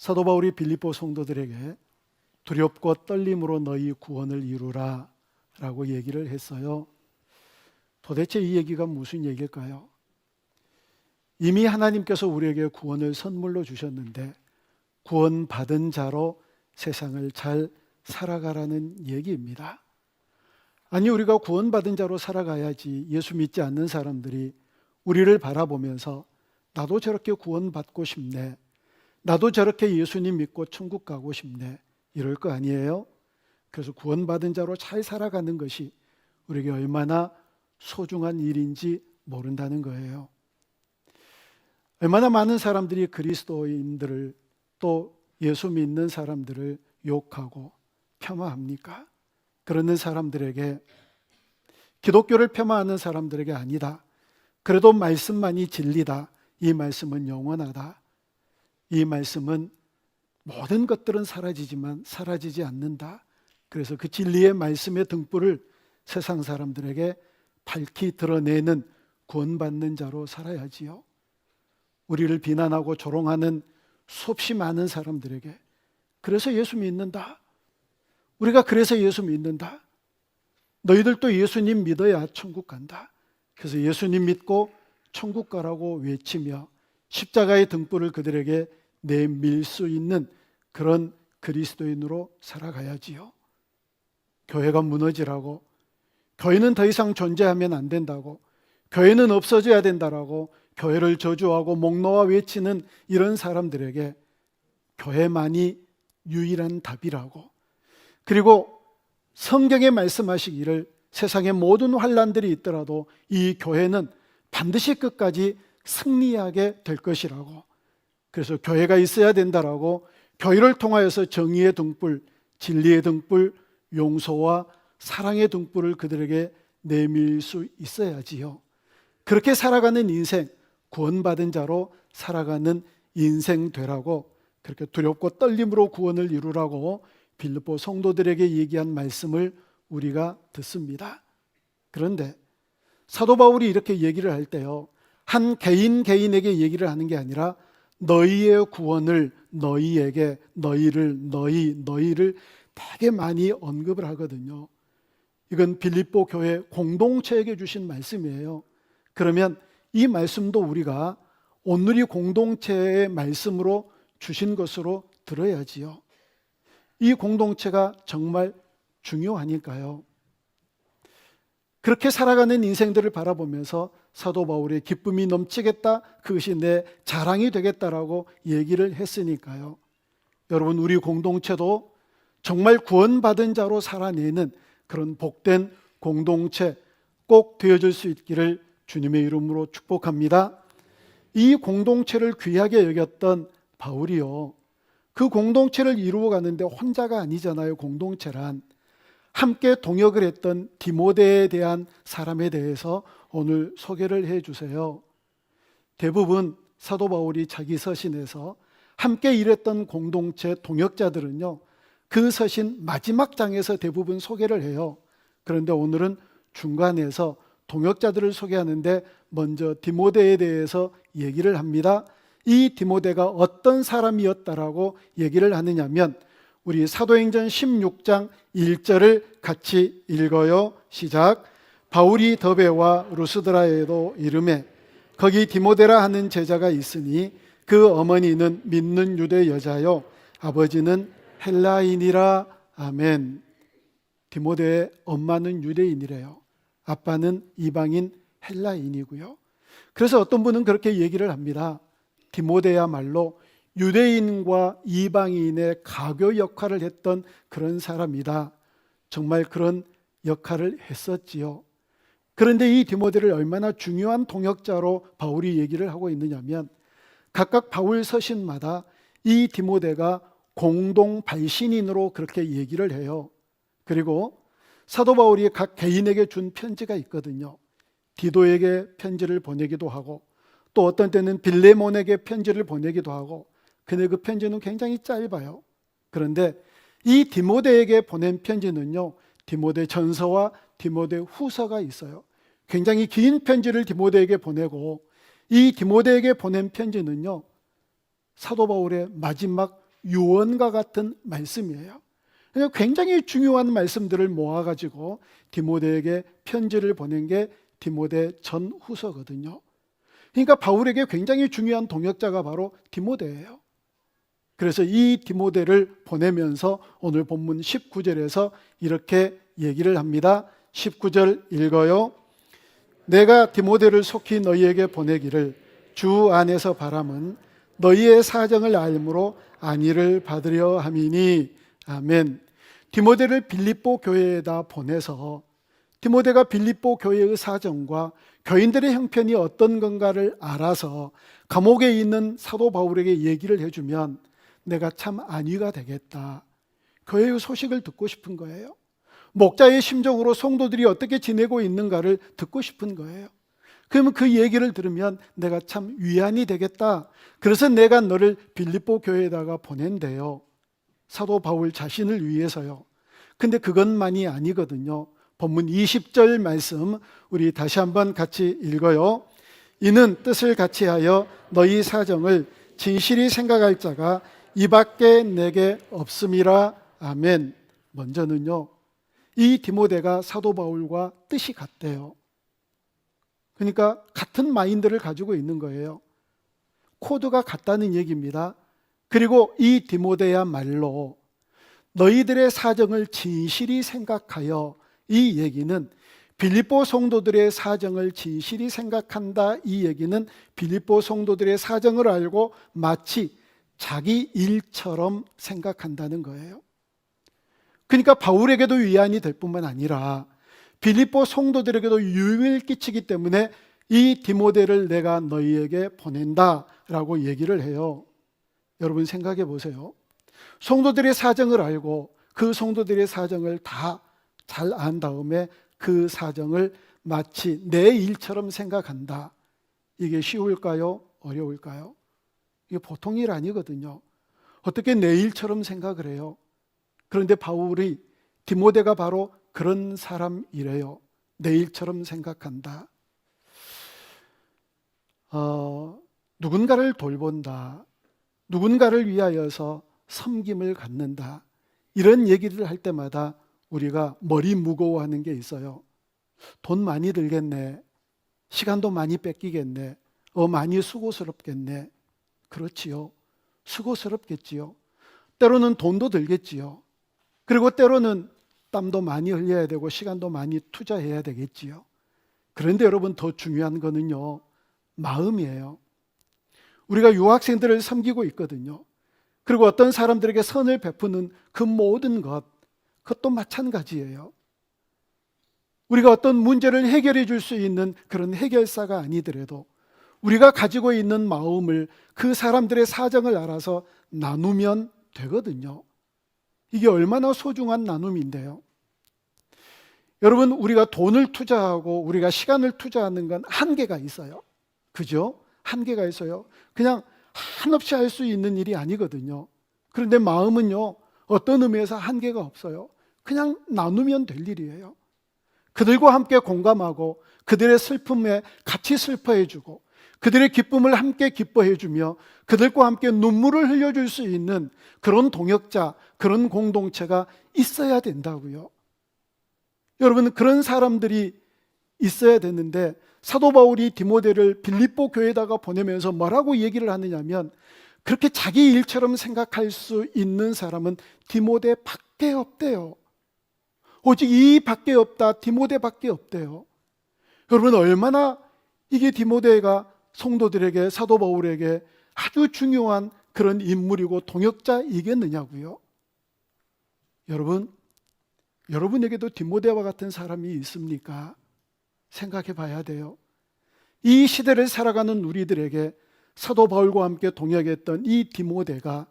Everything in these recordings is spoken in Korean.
사도 바울이 빌립보 성도들에게 두렵고 떨림으로 너희 구원을 이루라 라고 얘기를 했어요. 도대체 이 얘기가 무슨 얘기일까요? 이미 하나님께서 우리에게 구원을 선물로 주셨는데 구원받은 자로 세상을 잘 살아가라는 얘기입니다. 아니, 우리가 구원받은 자로 살아가야지 예수 믿지 않는 사람들이 우리를 바라보면서 나도 저렇게 구원받고 싶네, 나도 저렇게 예수님 믿고 천국 가고 싶네, 이럴 거 아니에요? 그래서 구원받은 자로 잘 살아가는 것이 우리에게 얼마나 소중한 일인지 모른다는 거예요. 얼마나 많은 사람들이 그리스도인들을, 또 예수 믿는 사람들을 욕하고 폄하합니까? 그러는 사람들에게, 기독교를 폄하하는 사람들에게 아니다, 그래도 말씀만이 진리다, 이 말씀은 영원하다, 이 말씀은 모든 것들은 사라지지만 사라지지 않는다, 그래서 그 진리의 말씀의 등불을 세상 사람들에게 밝히 드러내는 구원받는 자로 살아야지요. 우리를 비난하고 조롱하는 수없이 많은 사람들에게 그래서 예수 믿는다, 우리가 그래서 예수 믿는다, 너희들도 예수님 믿어야 천국 간다, 그래서 예수님 믿고 천국 가라고 외치며 십자가의 등불을 그들에게 내밀 수 있는 그런 그리스도인으로 살아가야지요. 교회가 무너지라고, 교회는 더 이상 존재하면 안 된다고, 교회는 없어져야 된다라고 교회를 저주하고 목 놓아 외치는 이런 사람들에게 교회만이 유일한 답이라고, 그리고 성경에 말씀하시기를 세상의 모든 환난들이 있더라도 이 교회는 반드시 끝까지 승리하게 될 것이라고, 그래서 교회가 있어야 된다라고 교회를 통하여서 정의의 등불, 진리의 등불, 용서와 사랑의 등불을 그들에게 내밀 수 있어야지요. 그렇게 살아가는 인생, 구원받은 자로 살아가는 인생 되라고, 그렇게 두렵고 떨림으로 구원을 이루라고 빌립보 성도들에게 얘기한 말씀을 우리가 듣습니다. 그런데 사도 바울이 이렇게 얘기를 할 때요, 한 개인에게 얘기를 하는 게 아니라 너희의 구원을, 너희에게, 너희를 되게 많이 언급을 하거든요. 이건 빌립보 교회 공동체에게 주신 말씀이에요. 그러면 이 말씀도 우리가 오늘이 공동체의 말씀으로 주신 것으로 들어야지요. 이 공동체가 정말 중요하니까요. 그렇게 살아가는 인생들을 바라보면서 사도 바울의 기쁨이 넘치겠다, 그것이 내 자랑이 되겠다라고 얘기를 했으니까요. 여러분, 우리 공동체도 정말 구원받은 자로 살아내는 그런 복된 공동체 꼭 되어줄 수 있기를 주님의 이름으로 축복합니다. 이 공동체를 귀하게 여겼던 바울이요, 그 공동체를 이루어가는데 혼자가 아니잖아요. 공동체란 함께 동역을 했던 디모데에 대한 사람에 대해서 오늘 소개를 해 주세요. 대부분 사도 바울이 자기 서신에서 함께 일했던 공동체 동역자들은요, 그 서신 마지막 장에서 대부분 소개를 해요. 그런데 오늘은 중간에서 동역자들을 소개하는데 먼저 디모데에 대해서 얘기를 합니다. 이 디모데가 어떤 사람이었다라고 얘기를 하느냐면, 우리 사도행전 16장 1절을 같이 읽어요. 시작. 바울이 더베와 루스드라에도 이르매 거기 디모데라 하는 제자가 있으니 그 어머니는 믿는 유대 여자요 아버지는 헬라인이라. 아멘. 디모데의 엄마는 유대인이래요. 아빠는 이방인 헬라인이고요. 그래서 어떤 분은 그렇게 얘기를 합니다. 디모데야말로 유대인과 이방인의 가교 역할을 했던 그런 사람이다. 정말 그런 역할을 했었지요. 그런데 이 디모데를 얼마나 중요한 동역자로 바울이 얘기를 하고 있느냐면, 각각 바울 서신마다 이 디모데가 공동 발신인으로 그렇게 얘기를 해요. 그리고 사도 바울이 각 개인에게 준 편지가 있거든요. 디도에게 편지를 보내기도 하고, 또 어떤 때는 빌레몬에게 편지를 보내기도 하고, 근데 그 편지는 굉장히 짧아요. 그런데 이 디모데에게 보낸 편지는요, 디모데 전서와 디모데 후서가 있어요. 굉장히 긴 편지를 디모데에게 보내고, 이 디모데에게 보낸 편지는요, 사도 바울의 마지막 유언과 같은 말씀이에요. 그러니까 굉장히 중요한 말씀들을 모아가지고 디모데에게 편지를 보낸 게 디모데 전후서거든요. 그러니까 바울에게 굉장히 중요한 동역자가 바로 디모데예요. 그래서 이 디모데를 보내면서 오늘 본문 19절에서 이렇게 얘기를 합니다. 19절 읽어요. 내가 디모데를 속히 너희에게 보내기를 주 안에서 바람은 너희의 사정을 알므로 안위를 받으려 함이니. 아멘. 디모데를 빌립보 교회에다 보내서 디모데가 빌립보 교회의 사정과 교인들의 형편이 어떤 건가를 알아서 감옥에 있는 사도 바울에게 얘기를 해주면 내가 참 안위가 되겠다. 교회의 소식을 듣고 싶은 거예요. 목자의 심정으로 성도들이 어떻게 지내고 있는가를 듣고 싶은 거예요. 그러면 그 얘기를 들으면 내가 참 위안이 되겠다. 그래서 내가 너를 빌립보 교회에다가 보낸대요. 사도 바울 자신을 위해서요. 근데 그것만이 아니거든요. 본문 20절 말씀 우리 다시 한번 같이 읽어요. 이는 뜻을 같이하여 너희 사정을 진실히 생각할 자가 이밖에 내게 없음이라. 아멘. 먼저는요, 이 디모데가 사도 바울과 뜻이 같대요. 그러니까 같은 마인드를 가지고 있는 거예요. 코드가 같다는 얘기입니다. 그리고 이 디모데야말로 너희들의 사정을 진실히 생각하여, 이 얘기는 빌립보 성도들의 사정을 진실히 생각한다. 이 얘기는 빌립보 성도들의 사정을 알고 마치 자기 일처럼 생각한다는 거예요. 그러니까 바울에게도 위안이 될 뿐만 아니라 빌립보 성도들에게도 유익을 끼치기 때문에 이 디모데를 내가 너희에게 보낸다라고 얘기를 해요. 여러분 생각해 보세요. 성도들의 사정을 알고 그 성도들의 사정을 다 잘 안 다음에 그 사정을 마치 내 일처럼 생각한다. 이게 쉬울까요? 어려울까요? 이게 보통 일 아니거든요. 어떻게 내 일처럼 생각을 해요? 그런데 바울이 디모데가 바로 그런 사람이래요. 내 일처럼 생각한다. 누군가를 돌본다. 누군가를 위하여서 섬김을 갖는다. 이런 얘기를 할 때마다 우리가 머리 무거워하는 게 있어요. 돈 많이 들겠네. 시간도 많이 뺏기겠네. 많이 수고스럽겠네. 그렇지요. 수고스럽겠지요. 때로는 돈도 들겠지요. 그리고 때로는 땀도 많이 흘려야 되고 시간도 많이 투자해야 되겠지요. 그런데 여러분 더 중요한 거는요, 마음이에요. 우리가 유학생들을 섬기고 있거든요. 그리고 어떤 사람들에게 선을 베푸는 그 모든 것, 그것도 마찬가지예요. 우리가 어떤 문제를 해결해 줄 수 있는 그런 해결사가 아니더라도 우리가 가지고 있는 마음을 그 사람들의 사정을 알아서 나누면 되거든요. 이게 얼마나 소중한 나눔인데요. 여러분, 우리가 돈을 투자하고 우리가 시간을 투자하는 건 한계가 있어요. 그죠? 한계가 있어요. 그냥 한없이 할 수 있는 일이 아니거든요. 그런데 마음은요, 어떤 의미에서 한계가 없어요. 그냥 나누면 될 일이에요. 그들과 함께 공감하고 그들의 슬픔에 같이 슬퍼해주고 그들의 기쁨을 함께 기뻐해주며 그들과 함께 눈물을 흘려줄 수 있는 그런 동역자, 그런 공동체가 있어야 된다고요. 여러분, 그런 사람들이 있어야 되는데 사도 바울이 디모데를 빌립보 교회에다가 보내면서 뭐라고 얘기를 하느냐면 그렇게 자기 일처럼 생각할 수 있는 사람은 디모데밖에 없대요. 오직 이 밖에 없다, 디모데밖에 없대요. 여러분, 얼마나 이게 디모데가 성도들에게, 사도 바울에게 아주 중요한 그런 인물이고 동역자이겠느냐고요. 여러분에게도 디모데와 같은 사람이 있습니까? 생각해 봐야 돼요. 이 시대를 살아가는 우리들에게 사도 바울과 함께 동역했던 이 디모데가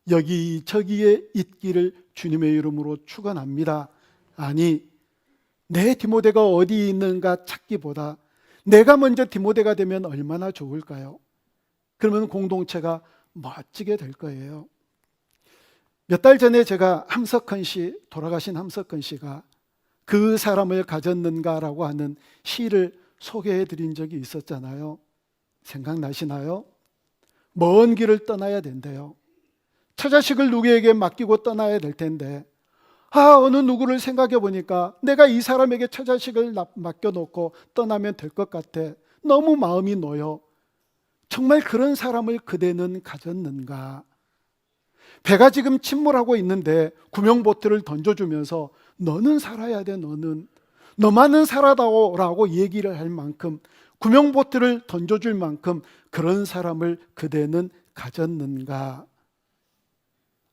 여기저기에 있기를 주님의 이름으로 축원합니다. 아니, 내 디모데가 어디 있는가 찾기보다 내가 먼저 디모데가 되면 얼마나 좋을까요? 그러면 공동체가 멋지게 될 거예요. 몇 달 전에 제가 돌아가신 함석헌 씨가 그 사람을 가졌는가라고 하는 시를 소개해 드린 적이 있었잖아요. 생각나시나요? 먼 길을 떠나야 된대요. 처자식을 누구에게 맡기고 떠나야 될 텐데, 어느 누구를 생각해 보니까 내가 이 사람에게 처자식을 맡겨놓고 떠나면 될 것 같아. 너무 마음이 놓여. 정말 그런 사람을 그대는 가졌는가? 배가 지금 침몰하고 있는데 구명보트를 던져주면서 너는 살아야 돼, 너만은 살아다오 라고 얘기를 할 만큼, 구명보트를 던져줄 만큼 그런 사람을 그대는 가졌는가?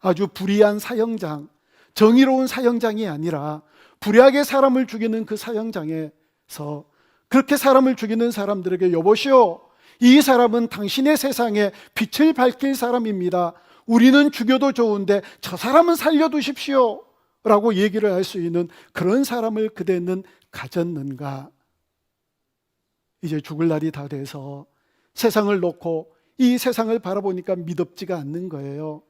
아주 불의한 사형장, 정의로운 사형장이 아니라 불의하게 사람을 죽이는 그 사형장에서 그렇게 사람을 죽이는 사람들에게, 여보시오, 이 사람은 당신의 세상에 빛을 밝힐 사람입니다. 우리는 죽여도 좋은데 저 사람은 살려두십시오 라고 얘기를 할 수 있는 그런 사람을 그대는 가졌는가? 이제 죽을 날이 다 돼서 세상을 놓고 이 세상을 바라보니까 미덥지가 않는 거예요.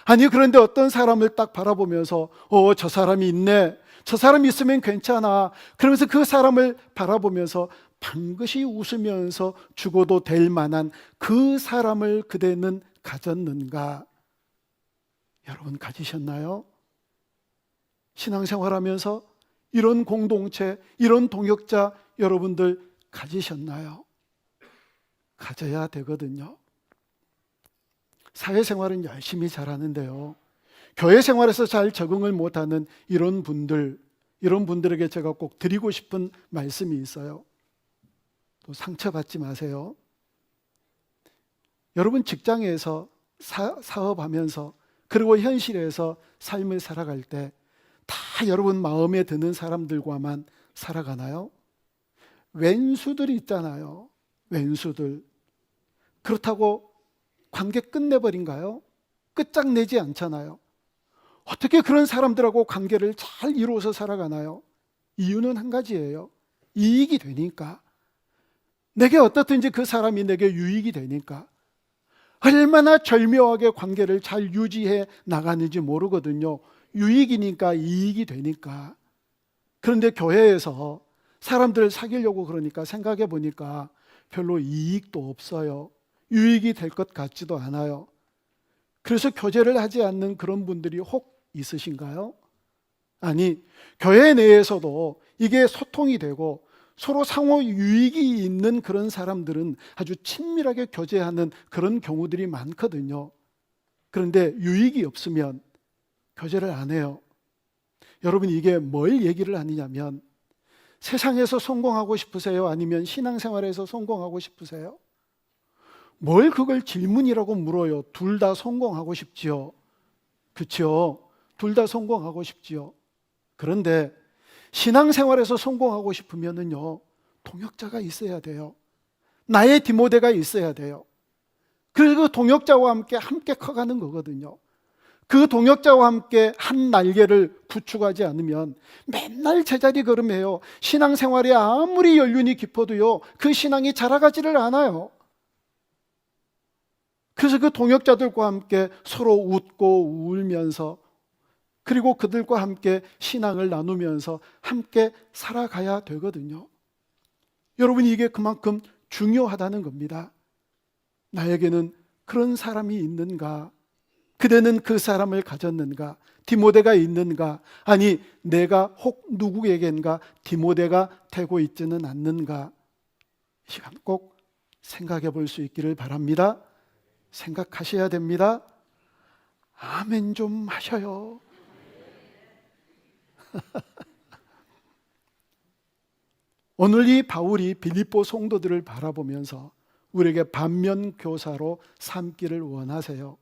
아니, 그런데 어떤 사람을 딱 바라보면서 저 사람이 있네, 저 사람이 있으면 괜찮아, 그러면서 그 사람을 바라보면서 방긋이 웃으면서 죽어도 될 만한 그 사람을 그대는 가졌는가? 여러분, 가지셨나요? 신앙생활하면서 이런 공동체, 이런 동역자 여러분들 가지셨나요? 가져야 되거든요. 사회생활은 열심히 잘하는데요, 교회 생활에서 잘 적응을 못하는 이런 분들에게 제가 꼭 드리고 싶은 말씀이 있어요. 또 상처받지 마세요. 여러분, 직장에서 사업하면서 그리고 현실에서 삶을 살아갈 때 다 여러분 마음에 드는 사람들과만 살아가나요? 왼수들이 있잖아요. 왼수들. 그렇다고 관계 끝내버린가요? 끝장내지 않잖아요. 어떻게 그런 사람들하고 관계를 잘 이루어서 살아가나요? 이유는 한 가지예요. 이익이 되니까. 내게 어떻든지 그 사람이 내게 유익이 되니까. 얼마나 절묘하게 관계를 잘 유지해 나가는지 모르거든요. 유익이니까, 이익이 되니까. 그런데 교회에서 사람들을 사귀려고 그러니까 생각해 보니까 별로 이익도 없어요. 유익이 될 것 같지도 않아요. 그래서 교제를 하지 않는 그런 분들이 혹 있으신가요? 아니, 교회 내에서도 이게 소통이 되고 서로 상호 유익이 있는 그런 사람들은 아주 친밀하게 교제하는 그런 경우들이 많거든요. 그런데 유익이 없으면 교제를 안 해요. 여러분, 이게 뭘 얘기를 하느냐면, 세상에서 성공하고 싶으세요? 아니면 신앙생활에서 성공하고 싶으세요? 뭘 그걸 질문이라고 물어요? 둘 다 성공하고 싶지요. 그렇죠? 둘 다 성공하고 싶지요. 그런데 신앙생활에서 성공하고 싶으면은요, 동역자가 있어야 돼요. 나의 디모데가 있어야 돼요. 그리고 동역자와 함께 커가는 거거든요. 그 동역자와 함께 한 날개를 구축하지 않으면 맨날 제자리 걸음해요. 신앙생활에 아무리 연륜이 깊어도요, 그 신앙이 자라가지를 않아요. 그래서 그 동역자들과 함께 서로 웃고 울면서, 그리고 그들과 함께 신앙을 나누면서 함께 살아가야 되거든요. 여러분, 이게 그만큼 중요하다는 겁니다. 나에게는 그런 사람이 있는가? 그대는 그 사람을 가졌는가? 디모데가 있는가? 아니, 내가 혹 누구에겐가 디모데가 되고 있지는 않는가? 이 시간 꼭 생각해 볼 수 있기를 바랍니다. 생각하셔야 됩니다. 아멘 좀 하셔요. 오늘 이 바울이 빌립보 성도들을 바라보면서 우리에게 반면 교사로 삼기를 원하세요.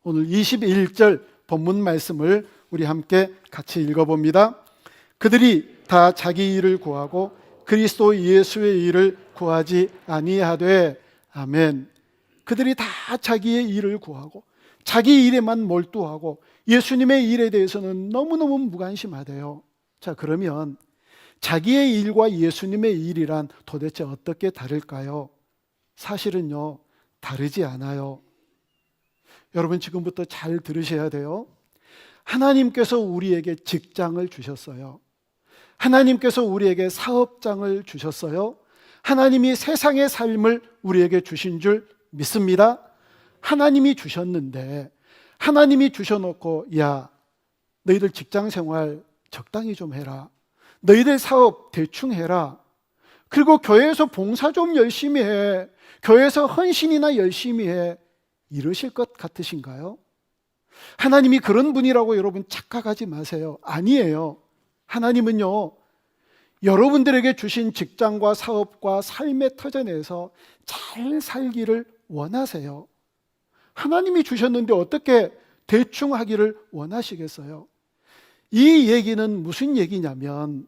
오늘 21절 본문 말씀을 우리 함께 같이 읽어봅니다. 그들이 다 자기 일을 구하고 그리스도 예수의 일을 구하지 아니하되. 아멘. 그들이 다 자기의 일을 구하고 자기 일에만 몰두하고 예수님의 일에 대해서는 너무너무 무관심하대요. 자, 그러면 자기의 일과 예수님의 일이란 도대체 어떻게 다를까요? 사실은요, 다르지 않아요. 여러분, 지금부터 잘 들으셔야 돼요. 하나님께서 우리에게 직장을 주셨어요. 하나님께서 우리에게 사업장을 주셨어요. 하나님이 세상의 삶을 우리에게 주신 줄 믿습니다. 하나님이 주셨는데 하나님이 주셔놓고 야, 너희들 직장생활 적당히 좀 해라, 너희들 사업 대충 해라, 그리고 교회에서 봉사 좀 열심히 해, 교회에서 헌신이나 열심히 해, 이러실 것 같으신가요? 하나님이 그런 분이라고 여러분 착각하지 마세요. 아니에요. 하나님은요, 여러분들에게 주신 직장과 사업과 삶의 터전에서 잘 살기를 원하세요. 하나님이 주셨는데 어떻게 대충 하기를 원하시겠어요? 이 얘기는 무슨 얘기냐면,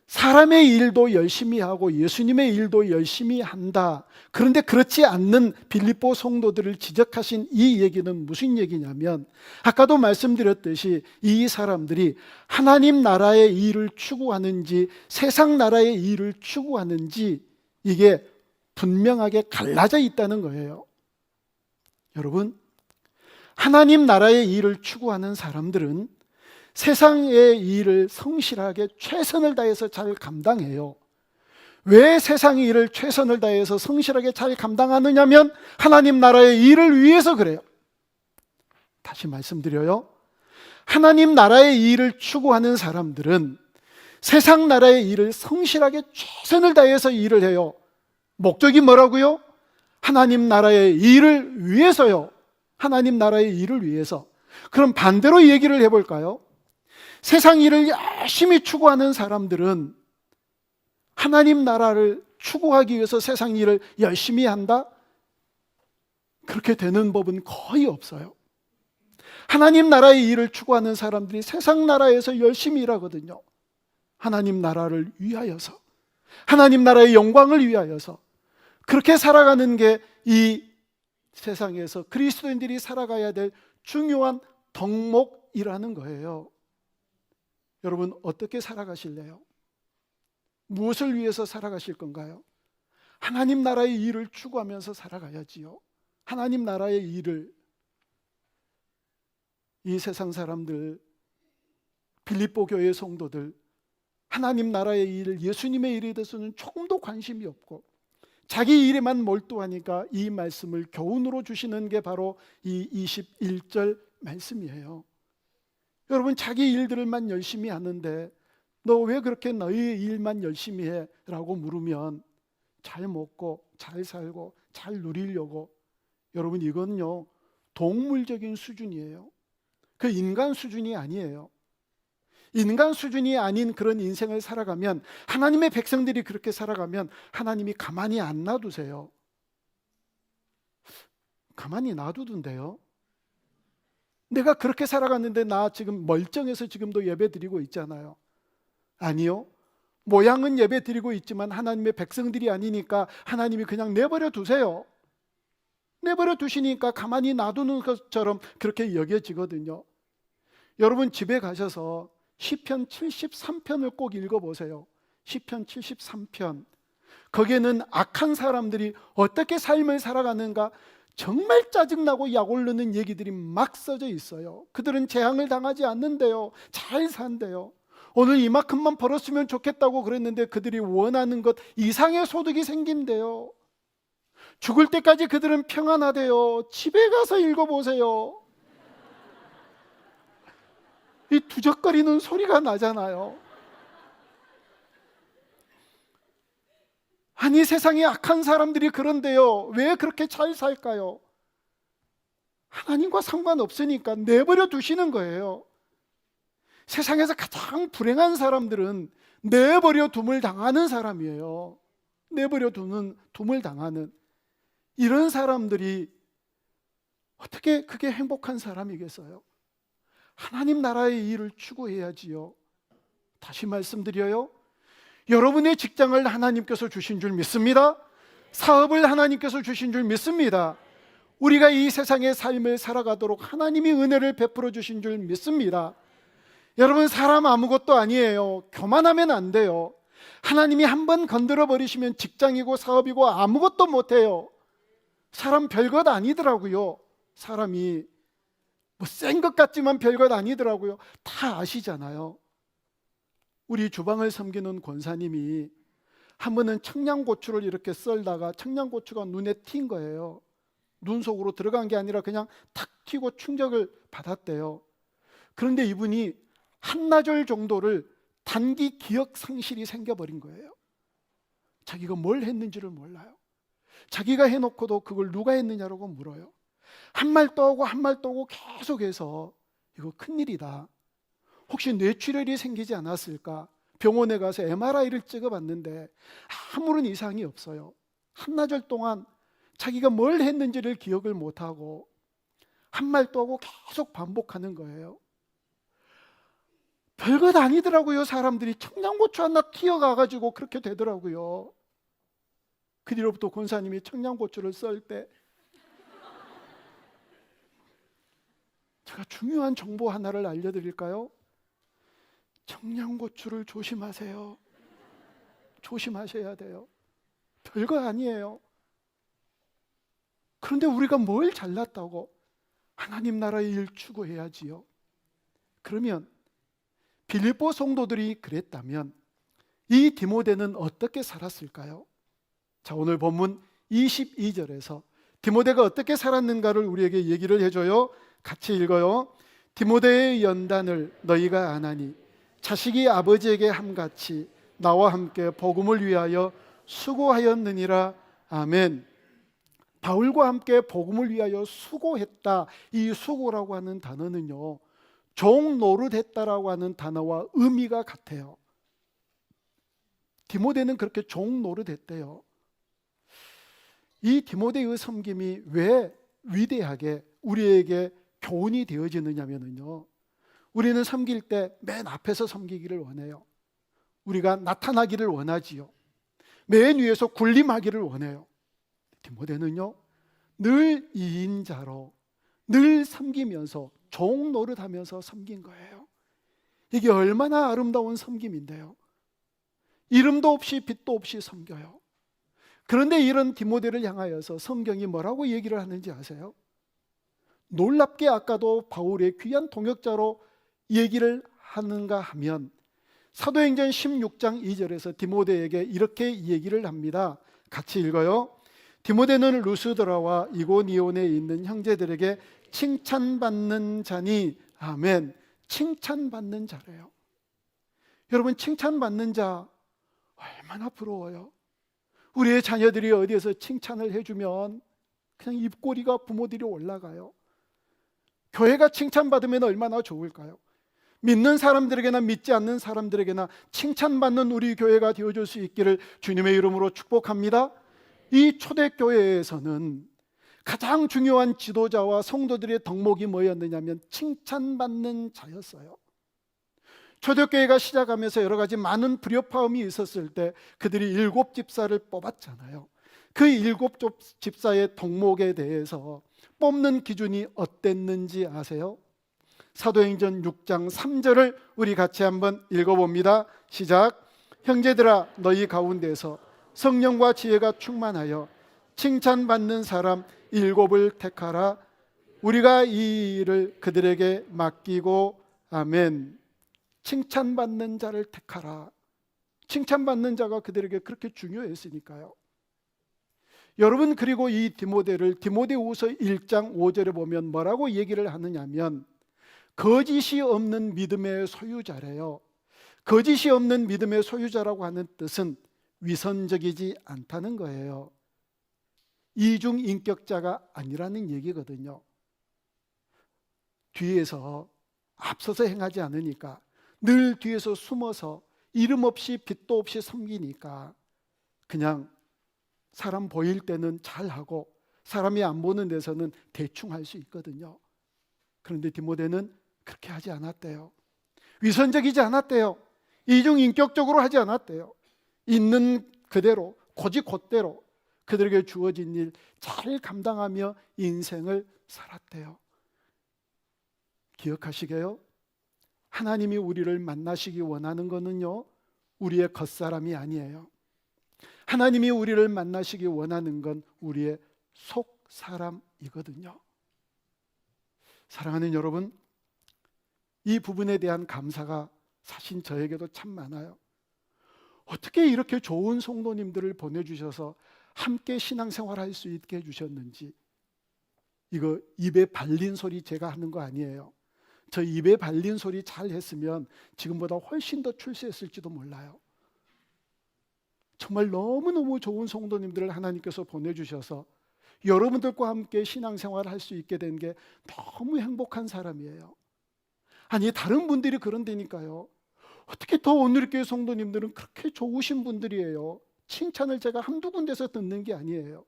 사람의 일도 열심히 하고 예수님의 일도 열심히 한다. 그런데 그렇지 않는 빌립보 성도들을 지적하신 이 얘기는 무슨 얘기냐면, 아까도 말씀드렸듯이 이 사람들이 하나님 나라의 일을 추구하는지 세상 나라의 일을 추구하는지 이게 분명하게 갈라져 있다는 거예요. 여러분, 하나님 나라의 일을 추구하는 사람들은 세상의 일을 성실하게 최선을 다해서 잘 감당해요. 왜 세상의 일을 최선을 다해서 성실하게 잘 감당하느냐면 하나님 나라의 일을 위해서 그래요. 다시 말씀드려요. 하나님 나라의 일을 추구하는 사람들은 세상 나라의 일을 성실하게 최선을 다해서 일을 해요. 목적이 뭐라고요? 하나님 나라의 일을 위해서요. 하나님 나라의 일을 위해서. 그럼 반대로 얘기를 해볼까요? 세상 일을 열심히 추구하는 사람들은 하나님 나라를 추구하기 위해서 세상 일을 열심히 한다? 그렇게 되는 법은 거의 없어요. 하나님 나라의 일을 추구하는 사람들이 세상 나라에서 열심히 일하거든요. 하나님 나라를 위하여서, 하나님 나라의 영광을 위하여서. 그렇게 살아가는 게 이 세상에서 그리스도인들이 살아가야 될 중요한 덕목이라는 거예요. 여러분, 어떻게 살아가실래요? 무엇을 위해서 살아가실 건가요? 하나님 나라의 일을 추구하면서 살아가야지요. 하나님 나라의 일을. 이 세상 사람들, 빌립보 교회 성도들, 하나님 나라의 일, 예수님의 일에 대해서는 조금도 관심이 없고 자기 일에만 몰두하니까 이 말씀을 교훈으로 주시는 게 바로 이 21절 말씀이에요. 여러분, 자기 일들만 열심히 하는데 너 왜 그렇게 너희 일만 열심히 해? 라고 물으면 잘 먹고 잘 살고 잘 누리려고. 여러분, 이건요 동물적인 수준이에요. 그 인간 수준이 아니에요. 인간 수준이 아닌 그런 인생을 살아가면, 하나님의 백성들이 그렇게 살아가면 하나님이 가만히 안 놔두세요. 가만히 놔두던데요. 내가 그렇게 살아갔는데 나 지금 멀쩡해서 지금도 예배 드리고 있잖아요. 아니요. 모양은 예배 드리고 있지만 하나님의 백성들이 아니니까 하나님이 그냥 내버려 두세요. 내버려 두시니까 가만히 놔두는 것처럼 그렇게 여겨지거든요. 여러분, 집에 가셔서 시편 73편을 꼭 읽어보세요. 시편 73편. 거기에는 악한 사람들이 어떻게 삶을 살아가는가 정말 짜증나고 약올르는 얘기들이 막 써져 있어요. 그들은 재앙을 당하지 않는데요, 잘 산대요. 오늘 이만큼만 벌었으면 좋겠다고 그랬는데 그들이 원하는 것 이상의 소득이 생긴대요. 죽을 때까지 그들은 평안하대요. 집에 가서 읽어보세요. 이 두적거리는 소리가 나잖아요. 아니, 세상에 악한 사람들이 그런데요, 왜 그렇게 잘 살까요? 하나님과 상관없으니까 내버려 두시는 거예요. 세상에서 가장 불행한 사람들은 내버려 둠을 당하는 사람이에요. 내버려 둠을 당하는 이런 사람들이 어떻게 그게 행복한 사람이겠어요? 하나님 나라의 일을 추구해야지요. 다시 말씀드려요. 여러분의 직장을 하나님께서 주신 줄 믿습니다. 사업을 하나님께서 주신 줄 믿습니다. 우리가 이 세상의 삶을 살아가도록 하나님이 은혜를 베풀어 주신 줄 믿습니다. 여러분, 사람 아무것도 아니에요. 교만하면 안 돼요. 하나님이 한번 건드려 버리시면 직장이고 사업이고 아무것도 못해요. 사람 별것 아니더라고요. 사람이 뭐 센 것 같지만 별것 아니더라고요. 다 아시잖아요. 우리 주방을 섬기는 권사님이 한 번은 청양고추를 이렇게 썰다가 청양고추가 눈에 튄 거예요. 눈 속으로 들어간 게 아니라 그냥 탁 튀고 충격을 받았대요. 그런데 이분이 한나절 정도를 단기 기억 상실이 생겨버린 거예요. 자기가 뭘 했는지를 몰라요. 자기가 해놓고도 그걸 누가 했느냐라고 물어요. 한 말 또 하고 한 말 또 하고 계속해서 이거 큰일이다. 혹시 뇌출혈이 생기지 않았을까? 병원에 가서 MRI를 찍어봤는데 아무런 이상이 없어요. 한나절 동안 자기가 뭘 했는지를 기억을 못하고 한 말 또 하고 계속 반복하는 거예요. 별것 아니더라고요. 사람들이 청양고추 하나 튀어가가지고 그렇게 되더라고요. 그 뒤로부터 권사님이 청양고추를 썰 때 제가 중요한 정보 하나를 알려드릴까요? 청양고추를 조심하세요. 조심하셔야 돼요. 별거 아니에요. 그런데 우리가 뭘 잘났다고 하나님 나라의 일 추구해야지요. 그러면 빌립보 성도들이 그랬다면 이 디모데는 어떻게 살았을까요? 자, 오늘 본문 22절에서 디모데가 어떻게 살았는가를 우리에게 얘기를 해줘요. 같이 읽어요. 디모데의 연단을 너희가 아나니 자식이 아버지에게 함같이 나와 함께 복음을 위하여 수고하였느니라. 아멘. 바울과 함께 복음을 위하여 수고했다. 이 수고라고 하는 단어는요, 종 노릇했다라고 하는 단어와 의미가 같아요. 디모데는 그렇게 종 노릇했대요. 이 디모데의 섬김이 왜 위대하게 우리에게 교훈이 되어지느냐면요, 우리는 섬길 때 맨 앞에서 섬기기를 원해요. 우리가 나타나기를 원하지요. 맨 위에서 군림하기를 원해요. 디모데는요, 늘 2인자로 늘 섬기면서 종 노릇하면서 섬긴 거예요. 이게 얼마나 아름다운 섬김인데요. 이름도 없이 빛도 없이 섬겨요. 그런데 이런 디모데를 향하여서 성경이 뭐라고 얘기를 하는지 아세요? 놀랍게 아까도 바울의 귀한 동역자로 얘기를 하는가 하면 사도행전 16장 2절에서 디모데에게 이렇게 얘기를 합니다. 같이 읽어요. 디모데는 루스드라와 이고니온에 있는 형제들에게 칭찬받는 자니. 아멘. 칭찬받는 자래요. 여러분, 칭찬받는 자 얼마나 부러워요. 우리의 자녀들이 어디에서 칭찬을 해주면 그냥 입꼬리가 부모들이 올라가요. 교회가 칭찬받으면 얼마나 좋을까요? 믿는 사람들에게나 믿지 않는 사람들에게나 칭찬받는 우리 교회가 되어줄 수 있기를 주님의 이름으로 축복합니다. 이 초대교회에서는 가장 중요한 지도자와 성도들의 덕목이 뭐였느냐면 칭찬받는 자였어요. 초대교회가 시작하면서 여러 가지 많은 불협화음이 있었을 때 그들이 7 집사를 뽑았잖아요. 그 7 집사의 덕목에 대해서 뽑는 기준이 어땠는지 아세요? 사도행전 6장 3절을 우리 같이 한번 읽어봅니다. 시작. 형제들아, 너희 가운데서 성령과 지혜가 충만하여 칭찬받는 사람 7을 택하라. 우리가 이 일을 그들에게 맡기고. 아멘. 칭찬받는 자를 택하라. 칭찬받는 자가 그들에게 그렇게 중요했으니까요. 여러분, 그리고 이 디모데를 디모데후서 1장 5절에 보면 뭐라고 얘기를 하느냐면 거짓이 없는 믿음의 소유자래요. 거짓이 없는 믿음의 소유자라고 하는 뜻은 위선적이지 않다는 거예요. 이중인격자가 아니라는 얘기거든요. 뒤에서 앞서서 행하지 않으니까, 늘 뒤에서 숨어서 이름 없이 빛도 없이 섬기니까 그냥 사람 보일 때는 잘하고 사람이 안 보는 데서는 대충 할 수 있거든요. 그런데 디모데는 그렇게 하지 않았대요. 위선적이지 않았대요. 이중인격적으로 하지 않았대요. 있는 그대로 고지곧대로 그들에게 주어진 일 잘 감당하며 인생을 살았대요. 기억하시게요? 하나님이 우리를 만나시기 원하는 것은요, 우리의 겉사람이 아니에요. 하나님이 우리를 만나시기 원하는 건 우리의 속사람이거든요. 사랑하는 여러분, 이 부분에 대한 감사가 사실 저에게도 참 많아요. 어떻게 이렇게 좋은 성도님들을 보내주셔서 함께 신앙생활할 수 있게 해주셨는지, 이거 입에 발린 소리 제가 하는 거 아니에요. 저 입에 발린 소리 잘 했으면 지금보다 훨씬 더 출세했을지도 몰라요. 정말 너무너무 좋은 성도님들을 하나님께서 보내주셔서 여러분들과 함께 신앙생활을 할 수 있게 된 게 너무 행복한 사람이에요. 아니 다른 분들이 그런다니까요. 어떻게 더 오늘교회 성도님들은 그렇게 좋으신 분들이에요. 칭찬을 제가 한두 군데서 듣는 게 아니에요.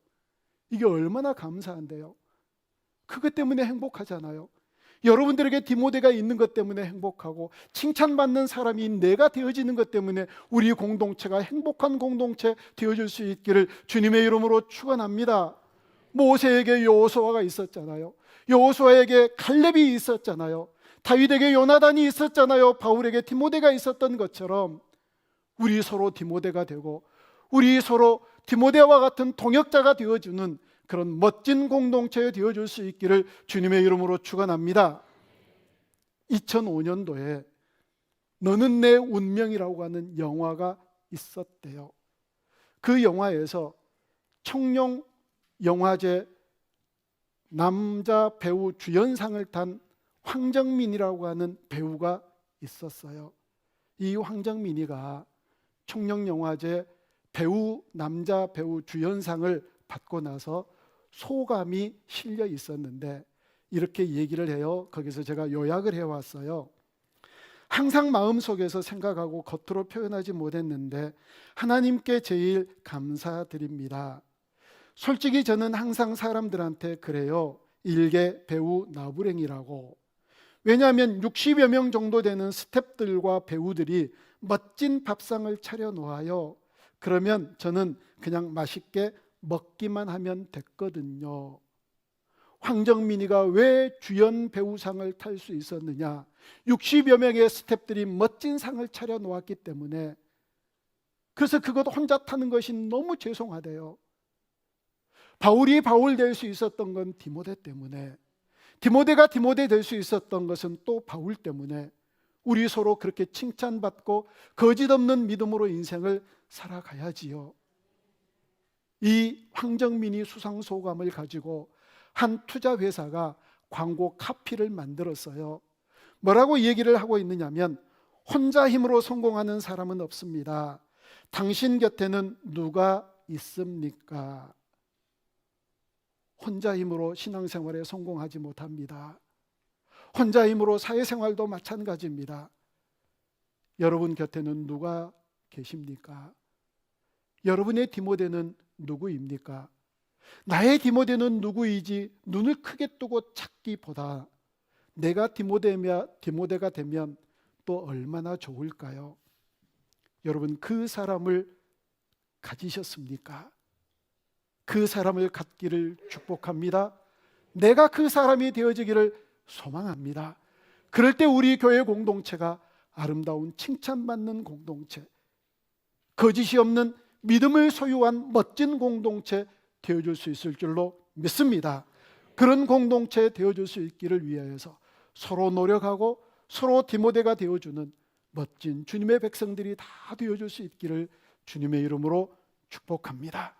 이게 얼마나 감사한데요. 그것 때문에 행복하잖아요. 여러분들에게 디모데가 있는 것 때문에 행복하고 칭찬받는 사람이 내가 되어지는 것 때문에 우리 공동체가 행복한 공동체 되어질 수 있기를 주님의 이름으로 축원합니다. 모세에게 여호수아가 있었잖아요. 여호수아에게 칼렙이 있었잖아요. 다윗에게 요나단이 있었잖아요. 바울에게 디모데가 있었던 것처럼 우리 서로 디모데가 되고 우리 서로 디모데와 같은 동역자가 되어주는 그런 멋진 공동체에 되어줄 수 있기를 주님의 이름으로 축원합니다. 2005년도에 너는 내 운명이라고 하는 영화가 있었대요. 그 영화에서 청룡 영화제 남자 배우 주연상을 탄 황정민이라고 하는 배우가 있었어요. 이 황정민이가 청룡영화제 남자 배우 주연상을 받고 나서 소감이 실려 있었는데 이렇게 얘기를 해요. 거기서 제가 요약을 해왔어요. 항상 마음속에서 생각하고 겉으로 표현하지 못했는데 하나님께 제일 감사드립니다. 솔직히 저는 항상 사람들한테 그래요. 일개 배우 나부랭이라고. 왜냐하면 60여 명 정도 되는 스태프들과 배우들이 멋진 밥상을 차려놓아요. 그러면 저는 그냥 맛있게 먹기만 하면 됐거든요. 황정민이가 왜 주연 배우상을 탈 수 있었느냐? 60여 명의 스태프들이 멋진 상을 차려놓았기 때문에. 그래서 그것 혼자 타는 것이 너무 죄송하대요. 바울이 바울 될 수 있었던 건 디모데 때문에, 디모데가 디모데 될 수 있었던 것은 또 바울 때문에 우리 서로 그렇게 칭찬받고 거짓없는 믿음으로 인생을 살아가야지요. 이 황정민이 수상소감을 가지고 한 투자회사가 광고 카피를 만들었어요. 뭐라고 얘기를 하고 있느냐면 혼자 힘으로 성공하는 사람은 없습니다. 당신 곁에는 누가 있습니까? 혼자 힘으로 신앙생활에 성공하지 못합니다. 혼자 힘으로 사회생활도 마찬가지입니다. 여러분 곁에는 누가 계십니까? 여러분의 디모데는 누구입니까? 나의 디모데는 누구이지 눈을 크게 뜨고 찾기보다 내가 디모데가 되면 또 얼마나 좋을까요? 여러분 그 사람을 가지셨습니까? 그 사람을 갖기를 축복합니다. 내가 그 사람이 되어지기를 소망합니다. 그럴 때 우리 교회 공동체가 아름다운 칭찬받는 공동체, 거짓이 없는 믿음을 소유한 멋진 공동체 되어줄 수 있을 줄로 믿습니다. 그런 공동체 되어줄 수 있기를 위하여서 서로 노력하고 서로 디모데가 되어주는 멋진 주님의 백성들이 다 되어줄 수 있기를 주님의 이름으로 축복합니다.